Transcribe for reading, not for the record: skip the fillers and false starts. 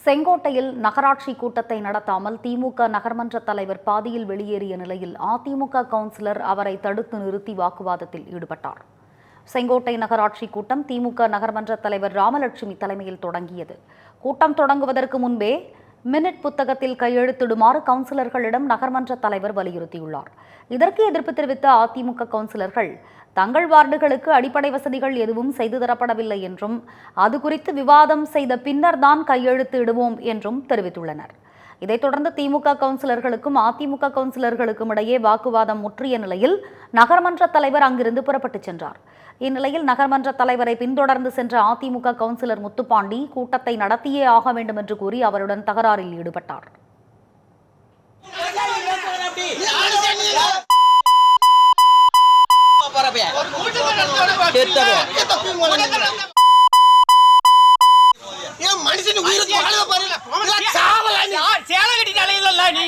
செங்கோட்டையில் நகராட்சி கூட்டத்தை நடத்தாமல் திமுக நகர்மன்ற தலைவர் பாதியில் வெளியேறிய நிலையில் அதிமுக கவுன்சிலர் அவரை தடுத்து நிறுத்தி வாக்குவாதத்தில் ஈடுபட்டார். செங்கோட்டை நகராட்சி கூட்டம் திமுக நகர்மன்ற தலைவர் ராமலட்சுமி தலைமையில் தொடங்கியது. கூட்டம் தொடங்குவதற்கு முன்பே மினிட் புத்தகத்தில் கையெழுத்திடுமாறு கவுன்சிலர்களிடம் நகர்மன்ற தலைவர் வலியுறுத்தியுள்ளார். இதற்கு எதிர்ப்பு தெரிவித்த அதிமுக கவுன்சிலர்கள் தங்கள் வார்டுகளுக்கு அடிப்படை வசதிகள் எதுவும் செய்து தரப்படவில்லை என்றும் அது குறித்து விவாதம் செய்த பின்னர் தான் கையெழுத்து இடுவோம் என்றும் தெரிவித்துள்ளனர். இதைத் தொடர்ந்து திமுக கவுன்சிலர்களுக்கும் அதிமுக கவுன்சிலர்களுக்கும் இடையே வாக்குவாதம் முற்றிய நிலையில் நகர்மன்ற தலைவர் அங்கிருந்து புறப்பட்டுச் சென்றார். இந்நிலையில் நகர்மன்ற தலைவரை பின்தொடர்ந்து சென்ற அதிமுக கவுன்சிலர் முத்துப்பாண்டி கூட்டத்தை நடத்தியே ஆக வேண்டும் என்று கூறி அவருடன் தகராறில் ஈடுபட்டார். மனுஷன் உயிருக்கு சேலை கட்டிட்டு அலையுதல்ல நீ